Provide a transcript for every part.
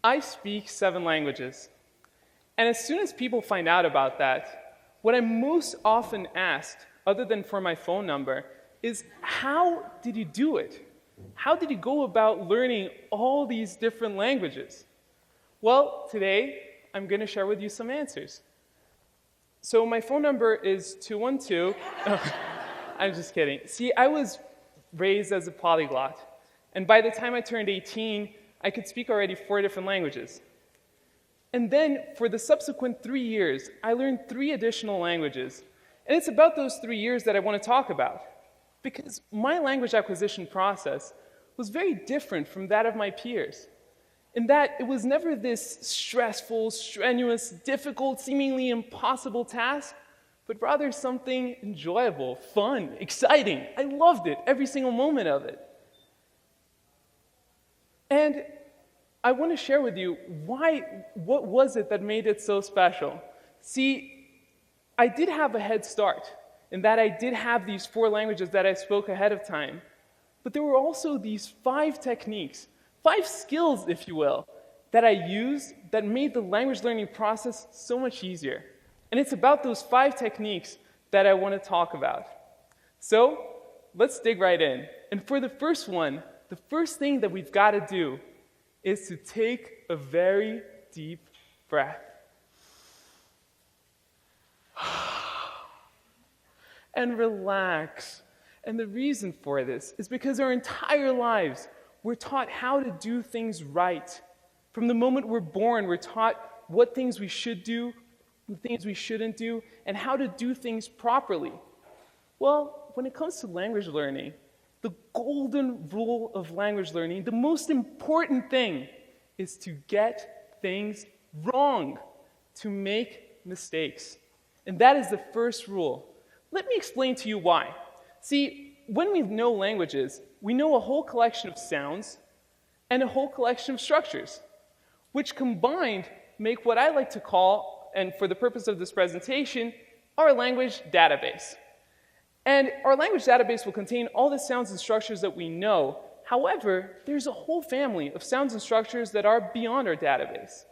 I speak 7 languages. And as soon as people find out about that, what I'm most often asked, other than for my phone number, is how did you do it? How did you go about learning all these different languages? Well, today I'm going to share with you some answers. So my phone number is 212. I'm just kidding. See, I was raised as a polyglot. And by the time I turned 18, I could speak already 4 different languages. And then for the subsequent 3 years, I learned 3 additional languages. And it's about those 3 years that I want to talk about. Because my language acquisition process was very different from that of my peers. In that it was never this stressful, strenuous, difficult, seemingly impossible task, but rather something enjoyable, fun, exciting. I loved it, every single moment of it. And I want to share with you what was it that made it so special? See, I did have a head start in that I did have these 4 languages that I spoke ahead of time, but there were also these 5 techniques, 5 skills, if you will, that I used that made the language learning process so much easier. And it's about those 5 techniques that I want to talk about. So, let's dig right in. And for the first one, the first thing that we've got to do is to take a very deep breath. And relax. And the reason for this is because our entire lives, we're taught how to do things right. From the moment we're born, we're taught what things we should do, the things we shouldn't do, and how to do things properly. Well, when it comes to language learning, the golden rule of language learning, the most important thing is to get things wrong, to make mistakes. And that is the first rule. Let me explain to you why. See, when we know languages, we know a whole collection of sounds and a whole collection of structures, which combined make what I like to call, and for the purpose of this presentation, our language database. And our language database will contain all the sounds and structures that we know. However, there's a whole family of sounds and structures that are beyond our database.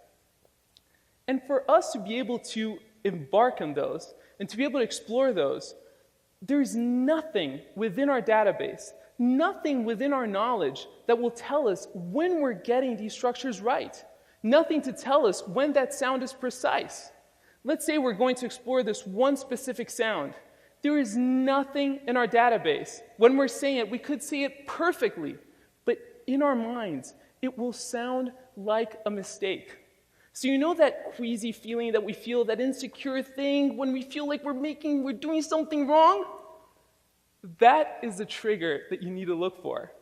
And for us to be able to embark on those and to be able to explore those, there's nothing within our database, nothing within our knowledge that will tell us when we're getting these structures right. Nothing to tell us when that sound is precise. Let's say we're going to explore this one specific sound. There is nothing in our database. When we're saying it, we could say it perfectly, but in our minds, it will sound like a mistake. So you know that queasy feeling that we feel, that insecure thing when we feel like we're doing something wrong? That is the trigger that you need to look for,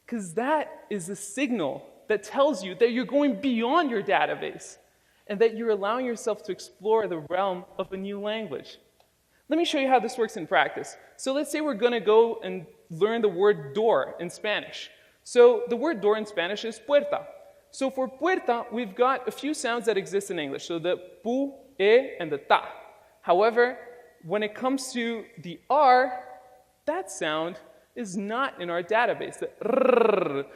because that is a signal that tells you that you're going beyond your database and that you're allowing yourself to explore the realm of a new language. Let me show you how this works in practice. So let's say we're going to go and learn the word door in Spanish. So the word door in Spanish is puerta. So for puerta, we've got a few sounds that exist in English, so the pu, e, and the ta. However, when it comes to the r, that sound is not in our database. The rrr,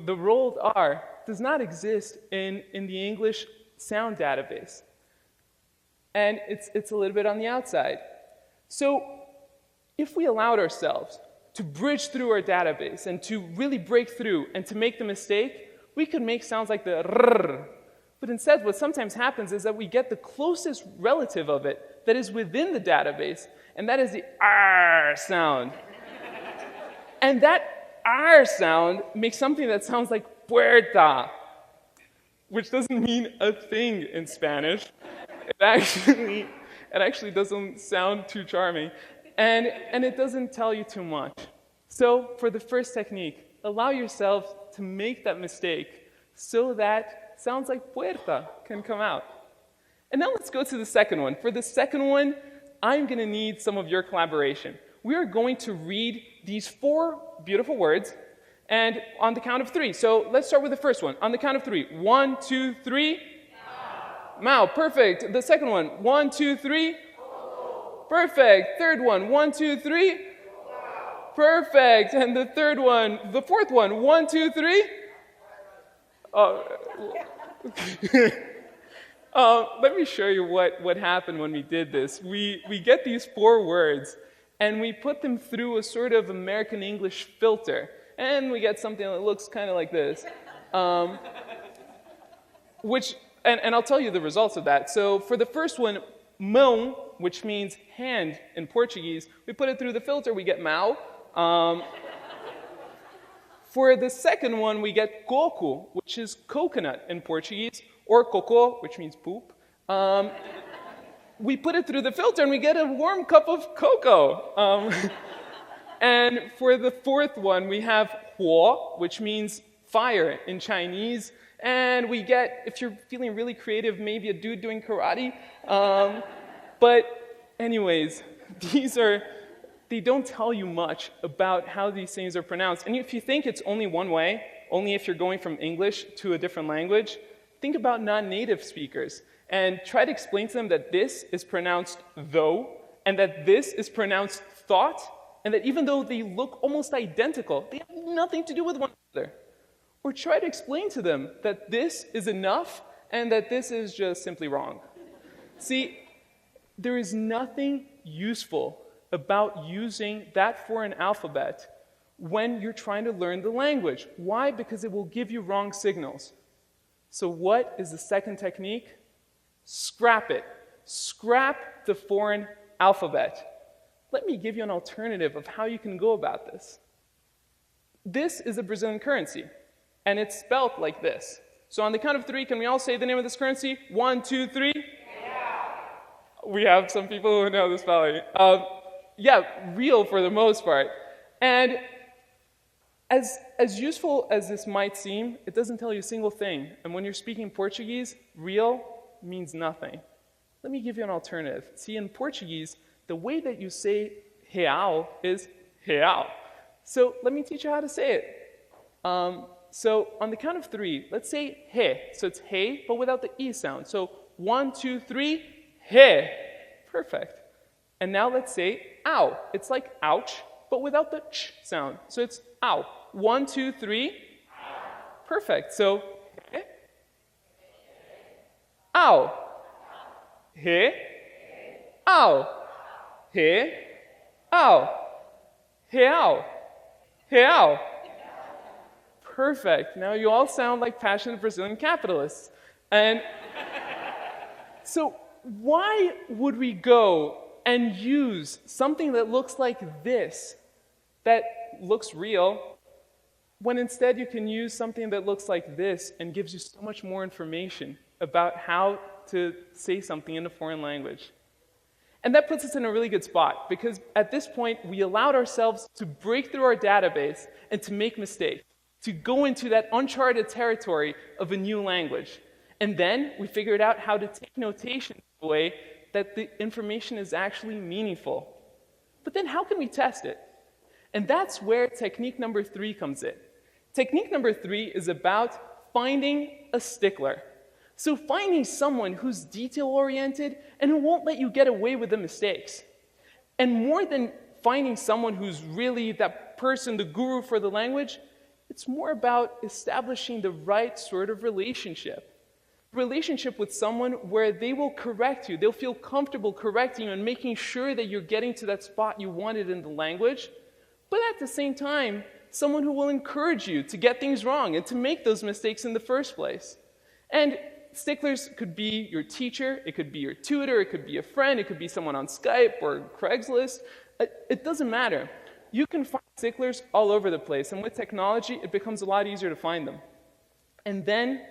the rolled r, does not exist in the English sound database. And it's a little bit on the outside. So if we allowed ourselves to bridge through our database and to really break through and to make the mistake, we could make sounds like the rrr. But instead, what sometimes happens is that we get the closest relative of it that is within the database, and that is the r sound. And that r sound makes something that sounds like puerta, which doesn't mean a thing in Spanish. It actually doesn't sound too charming, and it doesn't tell you too much. So for the first technique, allow yourself to make that mistake so that sounds like puerta can come out. And now let's go to the second one. For the second one, I'm going to need some of your collaboration. We are going to read these 4 beautiful words, and on the count of 3. So let's start with the first one. On the count of 3. 1, 2, 3. Mao. Perfect. The second one. 1, 2, 3. Perfect. Third one. 1, 2, 3. Perfect. And the fourth one. 1, 2, 3. Let me show you what happened when we did this. We get these 4 words, and we put them through a sort of American English filter, and we get something that looks kind of like this. And I'll tell you the results of that. So for the first one, mão, which means hand in Portuguese, we put it through the filter, we get mau. For the second one, we get coco, which is coconut in Portuguese, or cocô, which means poop. We put it through the filter and we get a warm cup of cocoa. And for the fourth one, we have huo, which means fire in Chinese. And we get, if you're feeling really creative, maybe a dude doing karate. But anyways, they don't tell you much about how these things are pronounced. And if you think it's only one way, only if you're going from English to a different language, think about non-native speakers and try to explain to them that this is pronounced though, and that this is pronounced thought, and that even though they look almost identical, they have nothing to do with one another. Or try to explain to them that this is enough and that this is just simply wrong. See, there is nothing useful about using that foreign alphabet when you're trying to learn the language. Why? Because it will give you wrong signals. So what is the second technique? Scrap it. Scrap the foreign alphabet. Let me give you an alternative of how you can go about this. This is a Brazilian currency, and it's spelled like this. So on the count of 3, can we all say the name of this currency? 1, 2, 3. Yeah. We have some people who know the spelling. Yeah, real for the most part. And as useful as this might seem, it doesn't tell you a single thing. And when you're speaking Portuguese, real means nothing. Let me give you an alternative. See, in Portuguese, the way that you say real is real. So let me teach you how to say it. So on the count of 3, let's say he. So it's he, but without the e sound. So 1, 2, 3, he. Perfect. And now let's say ow. It's like ouch, but without the ch sound. So it's ow. 1, 2, 3. Perfect. So he. Ow. He. Ow. He. Ow. Real. Real. Perfect. Now you all sound like passionate Brazilian capitalists. And so why would we go and use something that looks like this, that looks real, when instead you can use something that looks like this and gives you so much more information about how to say something in a foreign language? And that puts us in a really good spot, because at this point, we allowed ourselves to break through our database and to make mistakes, to go into that uncharted territory of a new language. And then we figured out how to take notation in a way that the information is actually meaningful. But then how can we test it? And that's where technique number 3 comes in. Technique number 3 is about finding a stickler. So finding someone who's detail-oriented and who won't let you get away with the mistakes. And more than finding someone who's really that person, the guru for the language, it's more about establishing the right sort of relationship. Relationship with someone where they will correct you. They'll feel comfortable correcting you and making sure that you're getting to that spot you wanted in the language. But at the same time, someone who will encourage you to get things wrong and to make those mistakes in the first place. And sticklers could be your teacher, it could be your tutor, it could be a friend, it could be someone on Skype or Craigslist. It doesn't matter. You can find sticklers all over the place, and with technology, it becomes a lot easier to find them. And then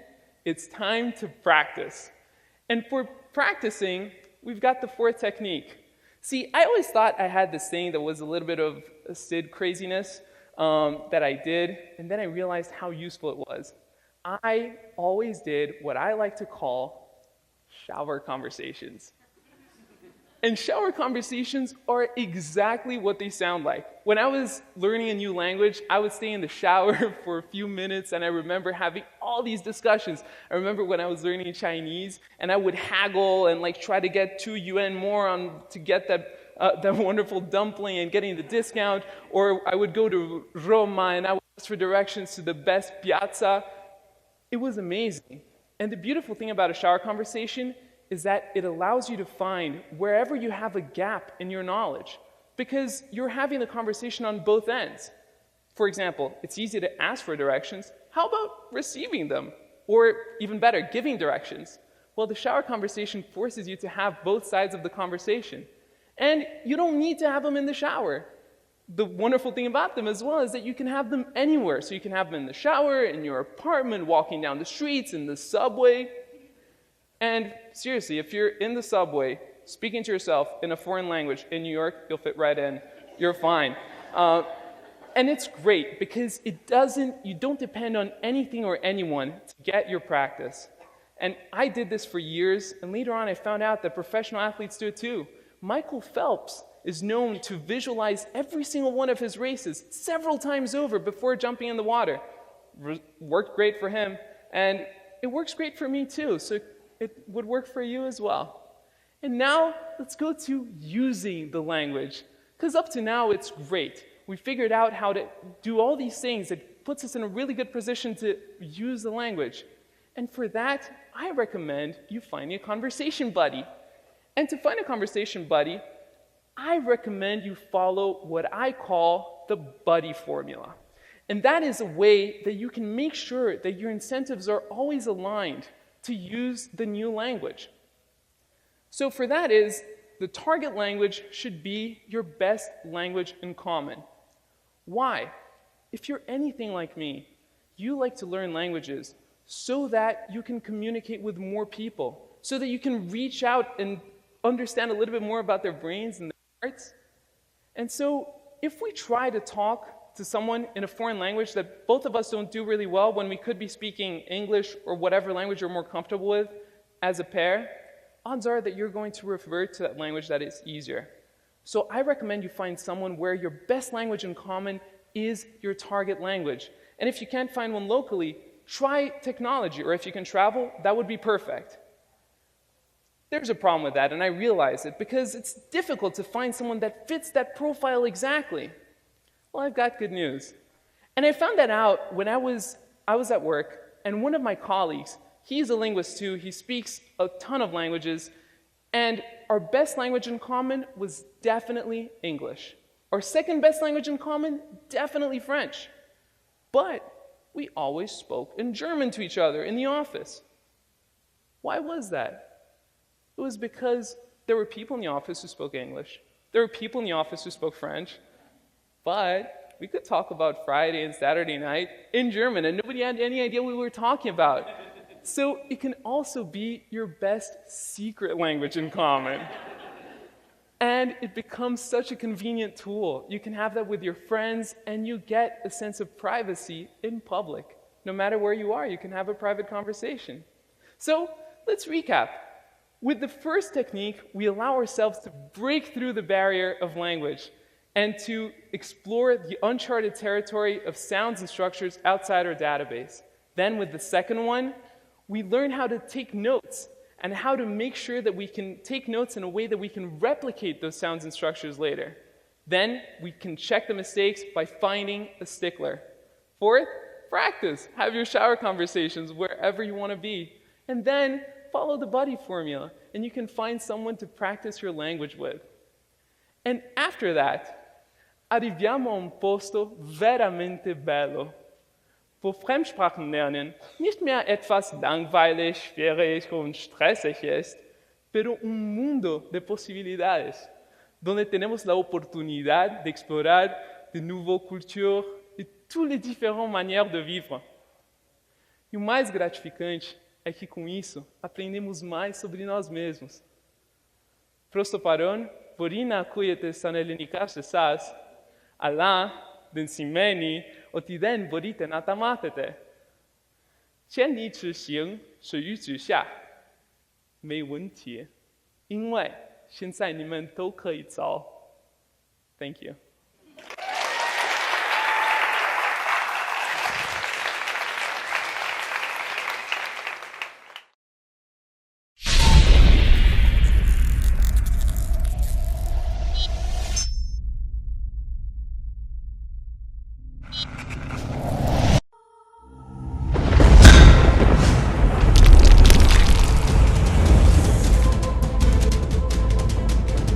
it's time to practice. And for practicing, we've got the 4th technique. See, I always thought I had this thing that was a little bit of a Sid craziness that I did, and then I realized how useful it was. I always did what I like to call shower conversations. And shower conversations are exactly what they sound like. When I was learning a new language, I would stay in the shower for a few minutes, and I remember having all these discussions. I remember when I was learning Chinese, and I would haggle and try to get 2 yuan more to get that wonderful dumpling and getting the discount. Or I would go to Roma, and I would ask for directions to the best piazza. It was amazing. And the beautiful thing about a shower conversation is that it allows you to find wherever you have a gap in your knowledge, because you're having the conversation on both ends. For example, it's easy to ask for directions. How about receiving them? Or even better, giving directions? Well, the shower conversation forces you to have both sides of the conversation. And you don't need to have them in the shower. The wonderful thing about them as well is that you can have them anywhere. So you can have them in the shower, in your apartment, walking down the streets, in the subway. And seriously, if you're in the subway, speaking to yourself in a foreign language in New York, you'll fit right in. You're fine. And it's great because you don't depend on anything or anyone to get your practice. And I did this for years, and later on I found out that professional athletes do it too. Michael Phelps is known to visualize every single one of his races several times over before jumping in the water. Worked great for him, and it works great for me too, so it would work for you as well. And now, let's go to using the language, because up to now it's great. We figured out how to do all these things. It puts us in a really good position to use the language. And for that, I recommend you finding a conversation buddy. And to find a conversation buddy, I recommend you follow what I call the buddy formula. And that is a way that you can make sure that your incentives are always aligned to use the new language. So for that is, the target language should be your best language in common. Why? If you're anything like me, you like to learn languages so that you can communicate with more people, so that you can reach out and understand a little bit more about their brains and their hearts. And so if we try to talk to someone in a foreign language that both of us don't do really well when we could be speaking English or whatever language you're more comfortable with as a pair, odds are that you're going to revert to that language that is easier. So I recommend you find someone where your best language in common is your target language. And if you can't find one locally, try technology, or if you can travel, that would be perfect. There's a problem with that, and I realize it, because it's difficult to find someone that fits that profile exactly. Well, I've got good news. And I found that out when I was at work, and one of my colleagues, he's a linguist too, he speaks a ton of languages, and our best language in common was definitely English. Our second best language in common, definitely French. But we always spoke in German to each other in the office. Why was that? It was because there were people in the office who spoke English. There were people in the office who spoke French. But we could talk about Friday and Saturday night in German, and nobody had any idea what we were talking about. So it can also be your best secret language in common. And it becomes such a convenient tool. You can have that with your friends, and you get a sense of privacy in public. No matter where you are, you can have a private conversation. So let's recap. With the first technique, we allow ourselves to break through the barrier of language and to explore the uncharted territory of sounds and structures outside our database. Then with the second one, we learn how to take notes and how to make sure that we can take notes in a way that we can replicate those sounds and structures later. Then we can check the mistakes by finding a stickler. Fourth, practice. Have your shower conversations wherever you want to be. And then follow the buddy formula, and you can find someone to practice your language with. And after that, arriviamo a un posto veramente bello. Wo Fremdsprachen lernen nicht mehr etwas langweilig, schwierig und stressig ist, pero un mundo de posibilidades, donde tenemos la oportunidad de explorar de nouvelles cultures e toutes les différentes manières de vivre. E o mais gratificante é que com isso aprendemos mais sobre nós mesmos. Prosto paron, vorina kujete sanelinika sas, ala den simeni otiden vorite natamatete. 千里之行，始于足下。没问题，因为现在你们都可以走。Thank you.